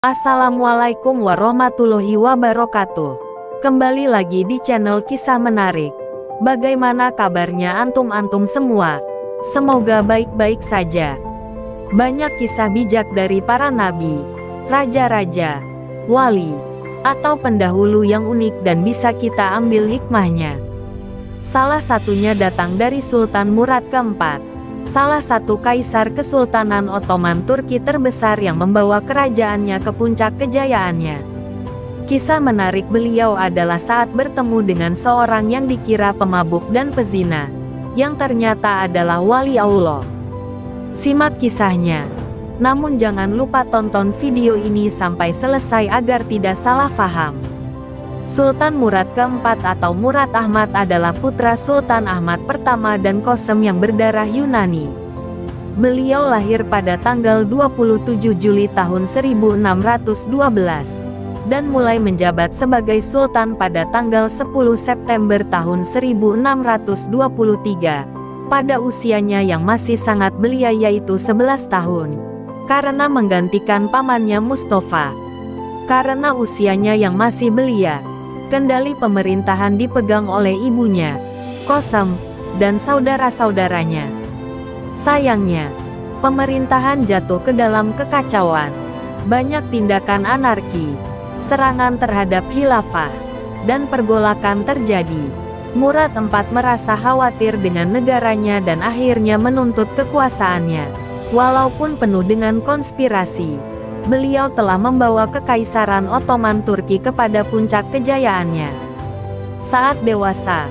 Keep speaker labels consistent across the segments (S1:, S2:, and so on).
S1: Assalamualaikum warahmatullahi wabarakatuh. Kembali lagi di channel Kisah Menarik. Bagaimana kabarnya antum-antum semua? Semoga baik-baik saja. Banyak kisah bijak dari para nabi, raja-raja, wali, atau pendahulu yang unik dan bisa kita ambil hikmahnya. Salah satunya datang dari Sultan Murad keempat, salah satu kaisar Kesultanan Ottoman Turki terbesar yang membawa kerajaannya ke puncak kejayaannya. Kisah menarik beliau adalah saat bertemu dengan seorang yang dikira pemabuk dan pezina, yang ternyata adalah wali Allah. Simak kisahnya. Namun jangan lupa tonton video ini sampai selesai agar tidak salah paham. Sultan Murad keempat atau Murad Ahmad adalah putra Sultan Ahmad pertama dan Qasem yang berdarah Yunani. Beliau lahir pada tanggal 27 Juli tahun 1612 dan mulai menjabat sebagai sultan pada tanggal 10 September tahun 1623 pada usianya yang masih sangat belia yaitu 11 tahun karena menggantikan pamannya Mustafa. Karena usianya yang masih belia, kendali pemerintahan dipegang oleh ibunya, Qasem, dan saudara-saudaranya. Sayangnya, pemerintahan jatuh ke dalam kekacauan. Banyak tindakan anarki, serangan terhadap khilafah, dan pergolakan terjadi. Murad IV merasa khawatir dengan negaranya dan akhirnya menuntut kekuasaannya. Walaupun penuh dengan konspirasi, beliau telah membawa kekaisaran Ottoman Turki kepada puncak kejayaannya. Saat dewasa,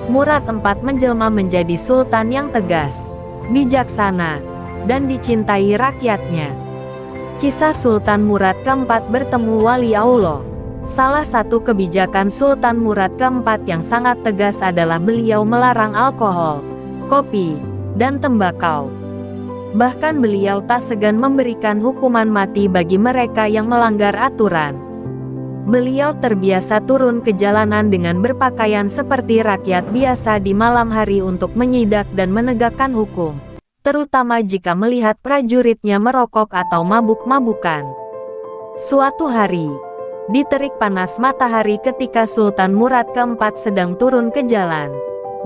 S1: Murad IV menjelma menjadi sultan yang tegas, bijaksana, dan dicintai rakyatnya. Kisah Sultan Murad keempat bertemu wali Allah. Salah satu kebijakan Sultan Murad keempat yang sangat tegas adalah beliau melarang alkohol, kopi, dan tembakau. Bahkan beliau tak segan memberikan hukuman mati bagi mereka yang melanggar aturan. Beliau terbiasa turun ke jalanan dengan berpakaian seperti rakyat biasa di malam hari untuk menyidak dan menegakkan hukum, terutama jika melihat prajuritnya merokok atau mabuk-mabukan. Suatu hari, di terik panas matahari ketika Sultan Murad keempat sedang turun ke jalan,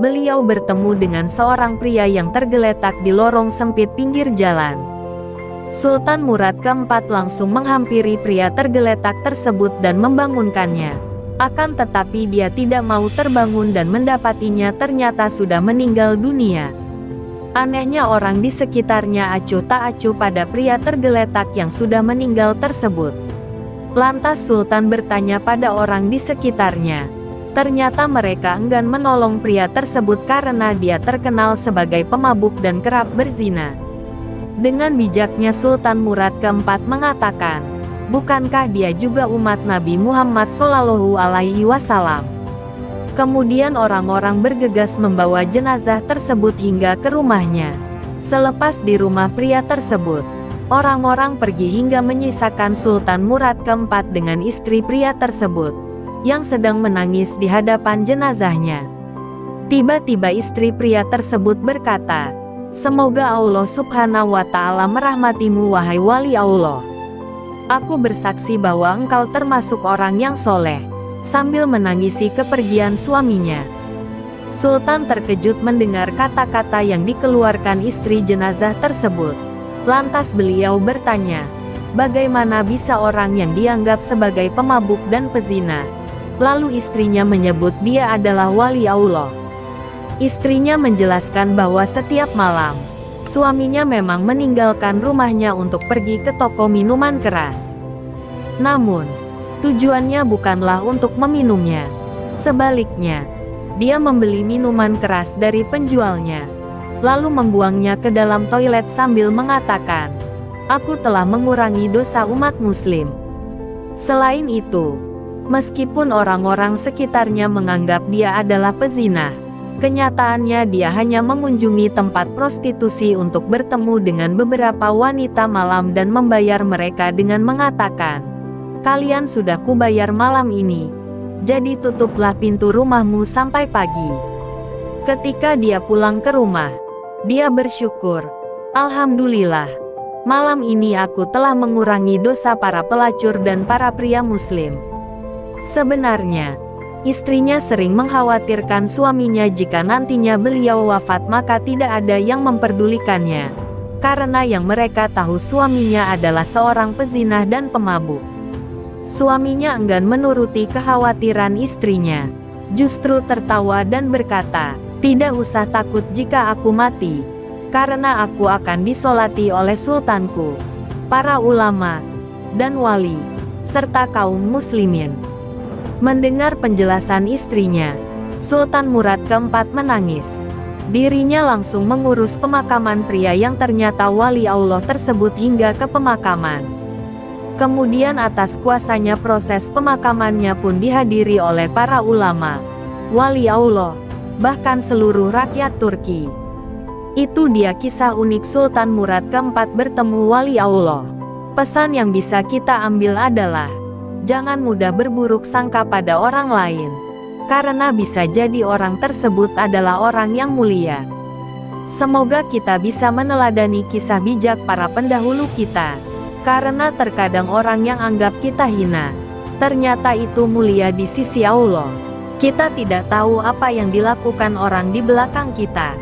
S1: beliau bertemu dengan seorang pria yang tergeletak di lorong sempit pinggir jalan. Sultan Murad keempat langsung menghampiri pria tergeletak tersebut dan membangunkannya. Akan tetapi dia tidak mau terbangun dan mendapatinya ternyata sudah meninggal dunia. Anehnya orang di sekitarnya acuh tak acuh pada pria tergeletak yang sudah meninggal tersebut. Lantas Sultan bertanya pada orang di sekitarnya. Ternyata mereka enggan menolong pria tersebut karena dia terkenal sebagai pemabuk dan kerap berzina. Dengan bijaknya Sultan Murad keempat mengatakan, bukankah dia juga umat Nabi Muhammad Shallallahu Alaihi Wasallam? Kemudian orang-orang bergegas membawa jenazah tersebut hingga ke rumahnya. Selepas di rumah pria tersebut, orang-orang pergi hingga menyisakan Sultan Murad keempat dengan istri pria tersebut yang sedang menangis di hadapan jenazahnya. Tiba-tiba istri pria tersebut berkata, "Semoga Allah Subhanahu wa Ta'ala merahmatimu wahai wali Allah. Aku bersaksi bahwa engkau termasuk orang yang soleh," sambil menangisi kepergian suaminya. Sultan terkejut mendengar kata-kata yang dikeluarkan istri jenazah tersebut. Lantas beliau bertanya, bagaimana bisa orang yang dianggap sebagai pemabuk dan pezina, lalu istrinya menyebut dia adalah wali Allah. Istrinya menjelaskan bahwa setiap malam, suaminya memang meninggalkan rumahnya untuk pergi ke toko minuman keras. Namun, tujuannya bukanlah untuk meminumnya. Sebaliknya, dia membeli minuman keras dari penjualnya, lalu membuangnya ke dalam toilet sambil mengatakan, "Aku telah mengurangi dosa umat muslim." Selain itu, meskipun orang-orang sekitarnya menganggap dia adalah pezina, kenyataannya dia hanya mengunjungi tempat prostitusi untuk bertemu dengan beberapa wanita malam dan membayar mereka dengan mengatakan, "Kalian sudah kubayar malam ini, jadi tutuplah pintu rumahmu sampai pagi." Ketika dia pulang ke rumah, dia bersyukur, "Alhamdulillah, Malam ini aku telah mengurangi dosa para pelacur dan para pria muslim. Sebenarnya, istrinya sering mengkhawatirkan suaminya jika nantinya beliau wafat maka tidak ada yang memperdulikannya. Karena yang mereka tahu suaminya adalah seorang pezina dan pemabuk. Suaminya enggan menuruti kekhawatiran istrinya. Justru tertawa dan berkata, "Tidak usah takut jika aku mati, karena aku akan disolati oleh sultanku, para ulama, dan wali, serta kaum muslimin." Mendengar penjelasan istrinya, Sultan Murad keempat menangis. Dirinya langsung mengurus pemakaman pria yang ternyata wali Allah tersebut hingga ke pemakaman. Kemudian atas kuasanya proses pemakamannya pun dihadiri oleh para ulama, wali Allah, bahkan seluruh rakyat Turki. Itu dia kisah unik Sultan Murad keempat bertemu wali Allah. Pesan yang bisa kita ambil adalah, jangan mudah berburuk sangka pada orang lain. Karena bisa jadi orang tersebut adalah orang yang mulia. Semoga kita bisa meneladani kisah bijak para pendahulu kita. Karena terkadang orang yang anggap kita hina, ternyata itu mulia di sisi Allah. Kita tidak tahu apa yang dilakukan orang di belakang kita.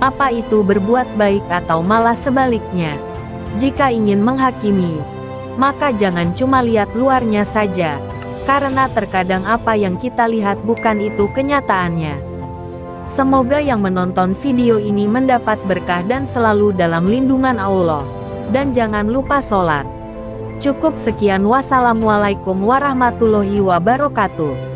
S1: Apa itu berbuat baik atau malah sebaliknya. Jika ingin menghakimi, maka jangan cuma lihat luarnya saja. Karena terkadang apa yang kita lihat bukan itu kenyataannya. Semoga yang menonton video ini mendapat berkah dan selalu dalam lindungan Allah. Dan jangan lupa sholat. Cukup sekian, wassalamualaikum warahmatullahi wabarakatuh.